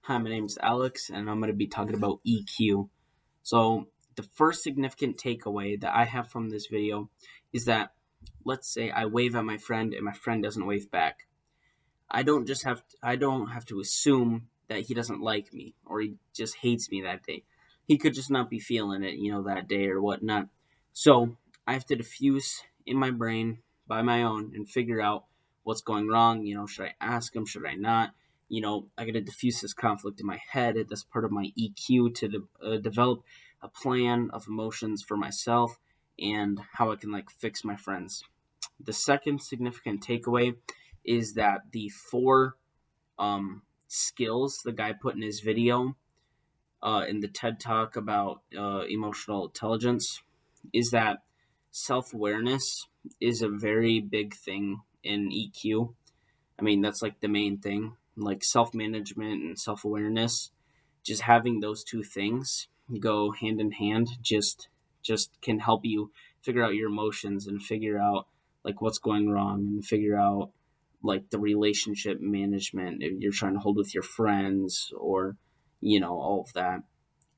Hi, my name's Alex, and I'm going to be talking about EQ. So, the first significant takeaway that I have from this video is that, let's say I wave at my friend and my friend doesn't wave back. I don't have to assume that he doesn't like me or he just hates me that day. He could just not be feeling it, that day or whatnot. So, I have to diffuse in my brain by my own and figure out what's going wrong. Should I ask him? Should I not? I got to diffuse this conflict in my head. That's part of my EQ to develop a plan of emotions for myself and how I can fix my friends. The second significant takeaway is that the four skills the guy put in his video in the TED Talk about emotional intelligence is that self-awareness is a very big thing in EQ. I mean, that's the main thing, self-management and self-awareness. Just having those two things go hand in hand just can help you figure out your emotions and figure out what's going wrong and figure out the relationship management if you're trying to hold with your friends or all of that.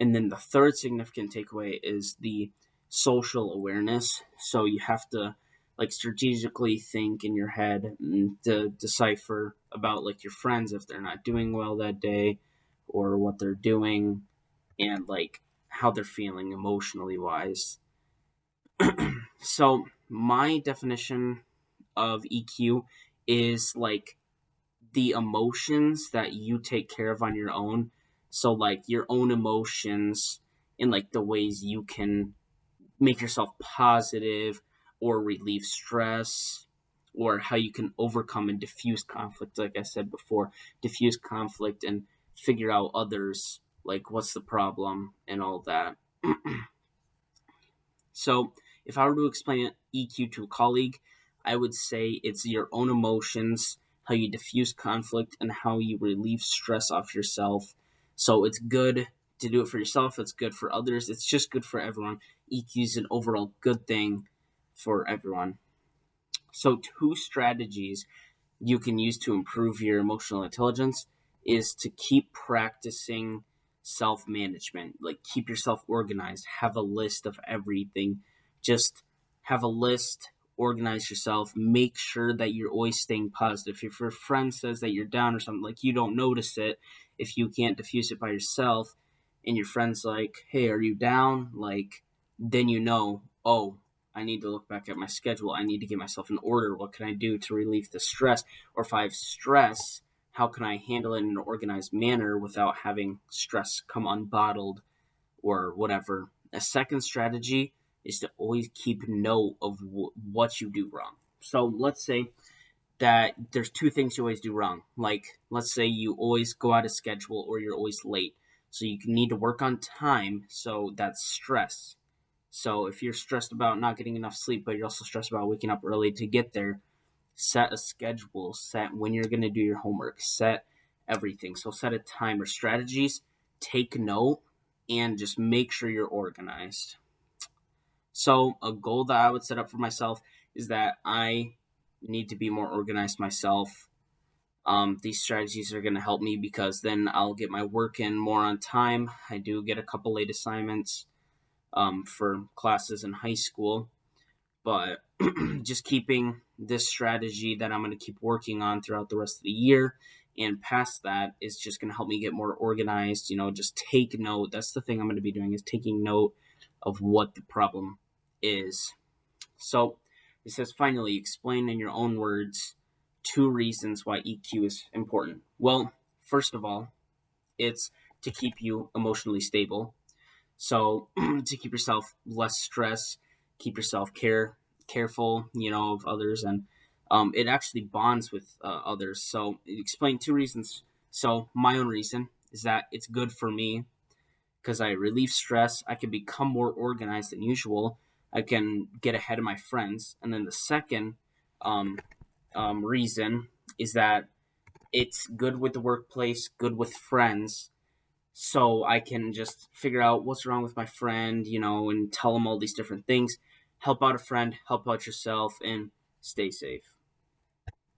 And then the third significant takeaway is the social awareness. So you have to strategically think in your head and to decipher about your friends if they're not doing well that day or what they're doing and how they're feeling emotionally wise. So my definition of EQ is the emotions that you take care of on your own. So your own emotions in the ways you can make yourself positive or relieve stress, or how you can overcome and diffuse conflict, like I said before, diffuse conflict and figure out others, what's the problem and all that. So if I were to explain EQ to a colleague, I would say it's your own emotions, how you diffuse conflict, and how you relieve stress off yourself. So it's good to do it for yourself. It's good for others. It's just good for everyone. EQ is an overall good thing for everyone. So 2 strategies you can use to improve your emotional intelligence is to keep practicing self-management. Keep yourself organized. Have a list of everything. Just have a list, organize yourself, make sure that you're always staying positive. If your friend says that you're down or something, you don't notice it if you can't diffuse it by yourself, and your friend's like, hey, are you down? Then oh, I need to look back at my schedule. I need to get myself in order. What can I do to relieve the stress? Or if I have stress, how can I handle it in an organized manner without having stress come unbottled or whatever? A second strategy is to always keep note of what you do wrong. So let's say that there's 2 things you always do wrong. Let's say you always go out of schedule or you're always late. So you need to work on time. So that's stress. So if you're stressed about not getting enough sleep, but you're also stressed about waking up early to get there, set a schedule, set when you're going to do your homework, set everything. So set a time or strategies, take note, and just make sure you're organized. So a goal that I would set up for myself is that I need to be more organized myself. These strategies are going to help me because then I'll get my work in more on time. I do get a couple late assignments for classes in high school, but just keeping this strategy that I'm going to keep working on throughout the rest of the year and past that is just going to help me get more organized. Just take note. That's the thing I'm going to be doing, is taking note of what the problem is. So it says, finally, explain in your own words 2 reasons why EQ is important. Well, first of all, it's to keep you emotionally stable. So to keep yourself less stressed, keep yourself careful, of others, and it actually bonds with others. So explain 2 reasons. So my own reason is that it's good for me because I relieve stress. I can become more organized than usual. I can get ahead of my friends. And then the second reason is that it's good with the workplace, good with friends, so I can just figure out what's wrong with my friend, and tell them all these different things. Help out a friend, help out yourself, and stay safe.